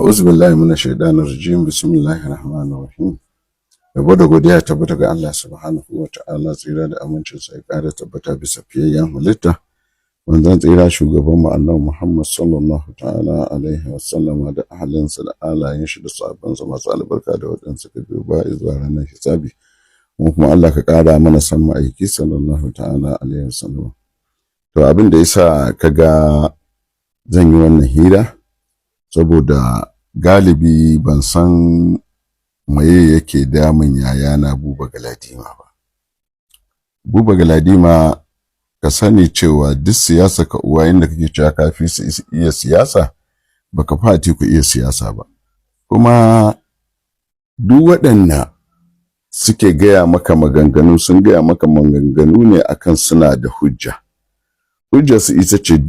A'udhu billahi minash shaitanir rajim. Bismillahir rahmanir rahim. Yabo da godiya tabbata ga Allah subhanahu wa ta'ala, tsira da amincin sa ya ƙara tabbata bisa fiyayyen halitta. Wanzan tsira shugaban mu Annabi Muhammad sallallahu ta'ala alaihi wa sallama da ahalinsa da alayen shi da sahabbansa masu albarka da waɗanda suka biyo ba zuwa ranar hisabi. Mu kuma Allah ka ƙara mana san ma'aiki sallallahu ta'ala alaihi wa sallama. To abin da yasa kaga zan yi wannan hira saboda galibi ban san maye yake damun yayana Buba Galadima ba. Buba Galadima, ka sani cewa duk siyasa ka uwa inda kake cewa ka fi su iya siyasa, baka fati ku iya siyasa ba. Kuma duk waɗanda suke gaya maka maganganu sun gaya maka maganganu ne akan suna da hujja. Hujjar su ita ce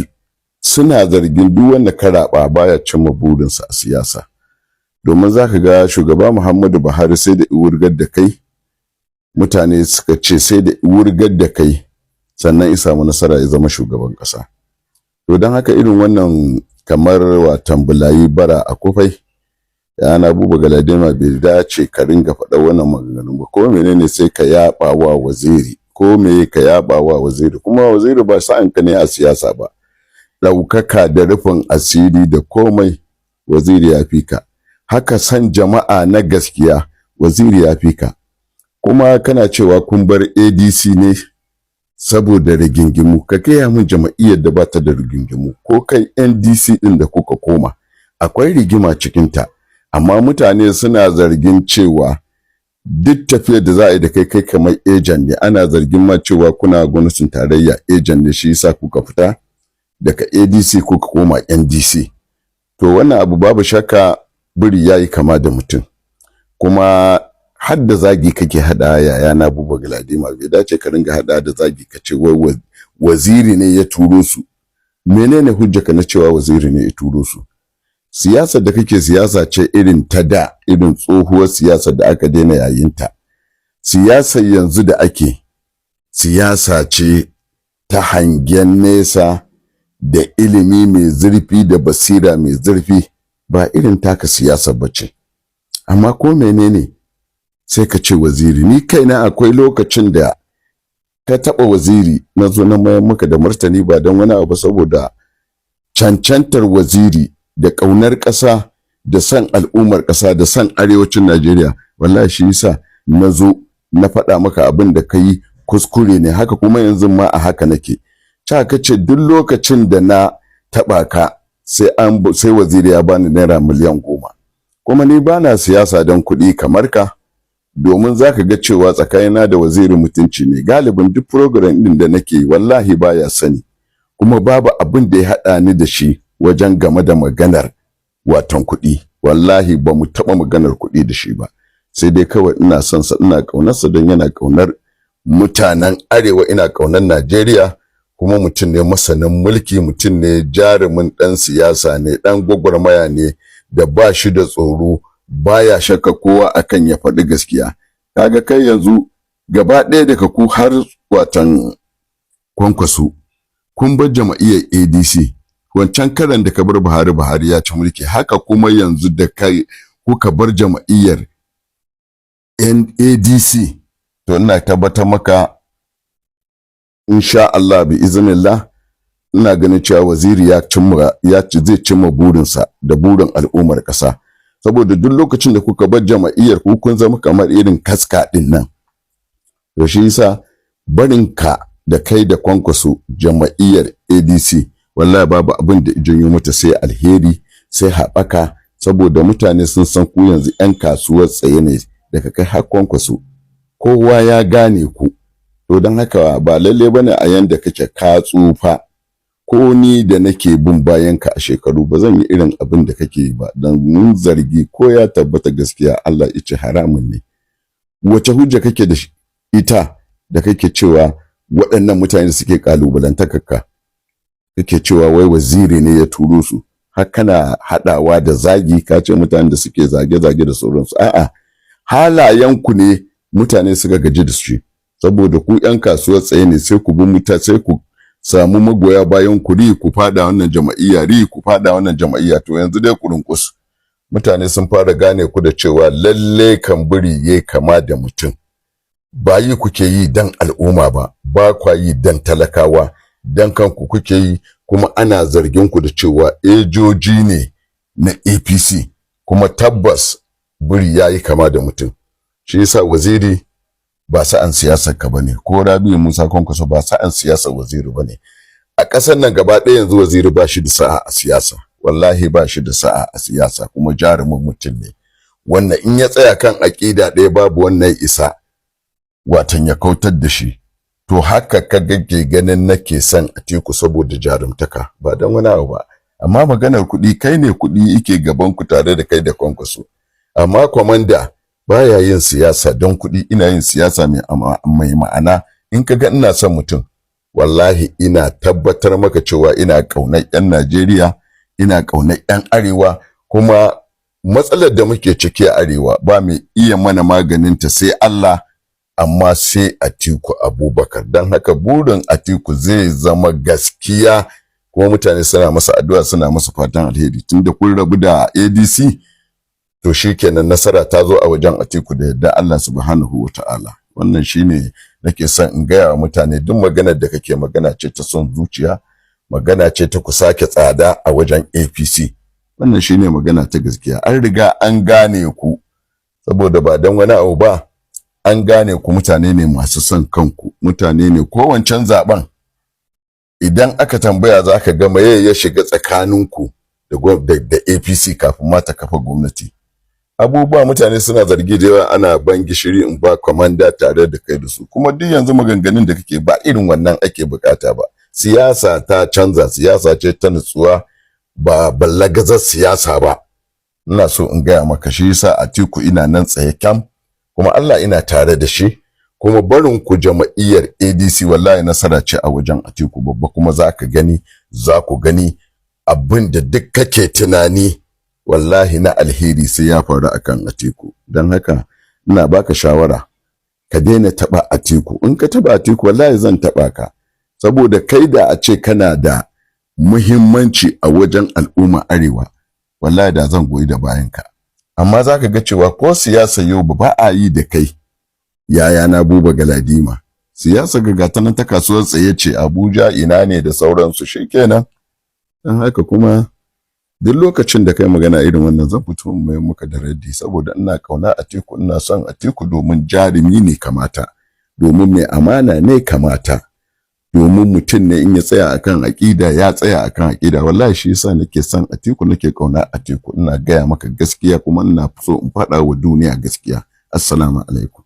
suna zargin duk wanda ka raba baya cimma burinsa a siyasa. Domin za ka ga shugaba Muhammadu Buhari sai da wurgar da kai, mutane suka ce sai da wurgar da kai sannan ya samu nasara ya zama shugaban ƙasa. To don haka irin wannan kamar watan bulayi bara a kufai, yana Buba Galadima bai dace ka ringa faɗa wannan maganganun ba. Ko menene sai ka yaba wa waziri, ko me ka yaba wa waziri, kuma waziri ba sa'an ka ne a siyasa ba. Ɗaukaka da rufin asiri da komai waziri ya fi ka. Haka san jama'a na gaskiya waziri ya fi ka. Kuma kana cewa kun bar ADC ne saboda rigingimu, ka gaya min jama'iyyar da ba ta da rigingimu, ko kai NDC ɗin da kuka koma akwai rigima cikinta, amma mutane suna zargin cewa duk tafiyar da za a yi da kai kamar ejan ne. Ana zargin ma cewa kuna gwamnatin tarayya ejan ne, shi yasa kuka fita daga ADC kuka koma NDC. To wannan abu babu shakka biri yayi kama da mutum, kuma har da zagi kake hada yayana Buba Galadima. Bai dace ka ringa hada da zagi ka ce wai waziri ne ya turo su. Menene hujjaka na cewa waziri ne ya turo su? Siyasar da kake siyasa ce irin ta da, irin tsohuwar siyasar da aka daina yayinta. Siyasar yanzu da ake siyasa ce ta hangen nesa da ilimi mai zurfi da basira mai zurfi, ba irin taka siyasa bace. Amma ko menene sai ka ce waziri. Ni kaina akwai lokacin da ka taba waziri na zo na mayar maka da martani ba don wani abu, saboda cancantar waziri da ƙaunar ƙasa da san al'ummar ƙasa da san arewacin Najeriya. Wallahi shi yasa na zo na faɗa maka abin da ka yi kuskure ne. Haka kuma yanzu ma a haka nake. Ca ka ce duk lokacin da na taɓa ka sai waziri ya bani naira miliyan 10. Kuma ni bana siyasa don kuɗi kamar ka, domin za ka ga cewa tsakanina da waziri mutunci ne. Galibin duk program ɗin da nake yi wallahi baya sani, kuma babu abin da ya haɗa ni da shi wajen game da maganar watan kuɗi. Wallahi ba mu taɓa maganar kuɗi da shi ba, sai dai kawai ina son sa, ina ƙaunarsa don yana ƙaunar mutanen arewa, ina ƙaunar Najeriya. Kuma mutum ne masanin mulki, mutum ne jarumin ɗan siyasa ne, ɗan gwagwarmaya ne da ba shi da tsoro, baya shakka kowa akan ya faɗi gaskiya. Kaga kai yanzu gaba ɗaya daga ku har watan Kwankwaso kun bar jama'iyyar ADC. Wancan karan da ka bar Buhari ya ci mulki, haka kuma yanzu da kai kuka bar jama'iyyar ADC. To ina tabbatar maka insha Allah bi iznillah, ina ganin cewa waziri zai cimma burinsa da burin al'ummar ƙasa. Saboda duk lokacin da kuka bar jama'iyyar ku kun zama kamar irin kaska din nan. To shi yasa barinka da kai da Kwankwaso jama'iyyar ADC, wallahi babu abin da janyo mata sai alheri, sai haɓaka, saboda mutane sun san ku yanzu 'yan kasuwar tsaye ne daga kai har Kwankwaso. Kowa ya gane ku. To don haka ba lalle bane a yanda kake ka tsufa, ko ni da nake bin bayan ka a shekaru ba zan yi irin abin da kake yi ba, dan mun zargi ko ya tabbata gaskiya Allah ya ce haramun ne. Wace hujja kake da ita da kake cewa waɗannan mutane da suke kalubalantakarka kake cewa wai waziri ne ya turo su? Har kana haɗawa da zagi, ka ce mutanen da suke zage-zage da sauransu. A'a, halayenku ne mutane suka gaji da shi. Saboda ku 'yan kasuwar tsaye ne, sai ku bi sai ku samu magoya bayan ku, ku fada wannan jama'iyya, ku fada wannan jama'iyya. To yanzu dai kurunkus mutane sun fara gane ku da cewa lalle kan biri yayi kama da mutum. Ba yi kuke yi dan al'umma ba kwa yi dan talakawa, dan kanku kuke yi, kuma ana zargin ku da cewa ejoji ne na APC, kuma tabbas biri yayi kama da mutum. Shi yasa Waziri ba sa'an siyasar ka bane, ko Rabi'u Musa Kwankwaso ba sa'an siyasar Waziri bane. A ƙasar nan gaba ɗaya yanzu Waziri ba shi da sa'a a siyasa, wallahi ba shi da sa'a a siyasa, kuma jarumin mutum ne wannan in ya tsaya kan aƙida ɗaya babu wannan isa watan ya kautar da shi. To haka ka gage ganin nake son Atiku saboda jarumtaka, ba dan wani abu ba. Amma maganar kuɗi, kai ne kuɗi yake gaban ku tare da kai da Kwankwaso. Amma komanda baya yin siyasa don kuɗi, ina yin siyasa mai ma'ana. In ka ga ina son mutum, wallahi ina tabbatar maka cewa ina ƙaunar 'yan Najeriya, ina ƙaunar 'yan Arewa, kuma matsalar da muke ciki a Arewa ba mai iya mana maganinta sai Allah, amma sai Atiku Abubakar. Don haka burin Atiku zai zama gaskiya, kuma mutane suna masa addu'a, suna masa fatan alheri. Tunda kun rabu da ADC, to shikenan nasara ta zo a wajen Atiku da yadda Allah subhanahu wata'ala. Wannan shine nake son in gaya wa mutane, duk maganar da kake magana ce ta son zuciya, magana ce ta ku sake tsada a wajen APC. Wannan shine magana ta gaskiya. An riga an gane ku, saboda ba dan wani abu ba, an gane ku mutane ne masu son kanku, mutane ne ko wancan zaben idan aka tambaya za ka ga maye ya shiga tsakaninku da APC kafin ma ta kafa gwamnati. Abubuwa mutane suna zargi da yawa, ana ban gishiri in ba komanda tare da kai da su, kuma duk yanzu maganganun da kake ba irin wannan ake bukata ba. Siyasa ta canza, siyasa ce ta nutsuwa, ba ballagazar siyasa ba. Ina so in gaya maka, shi yasa Atiku ina nan tsaye kyam, kuma Allah ina tare da shi, kuma barin ku jama'iyyar ADC wallahi nasara ce a wajen Atiku babba, kuma za ka gani, za ku gani abin da duk kake tunani wallahi na alheri sai ya faru akan Atiku. Don haka ina baka shawara, ka daina taba Atiku. In ka taba Atiku wallahi zan taba ka, saboda kai da a ce kana da muhimmanci a wajen al'umma Arewa, wallahi da zan goyi da bayanka. Amma za ka ga cewa ko siyasa yau ba a yi da kai, yaya na Buba Galadima. Siyasa ga ta nan ta kasuwar tsaye ce, Abuja ina ne da sauransu, shikenan. Dan haka kuma duk lokacin da kai magana irin wannan zan fito mai muka da raddi, saboda ina kauna Atiku, ina son Atiku domin jarumi ne kamata, domin mai amana ne kamata, domin mutum ne in ya tsaya akan aƙida ya tsaya akan aƙida. Wallahi shi yasa nake son Atiku, nake kauna Atiku. Ina gaya maka gaskiya, kuma ina so in faɗa wa duniya gaskiya. Assalamu alaikum.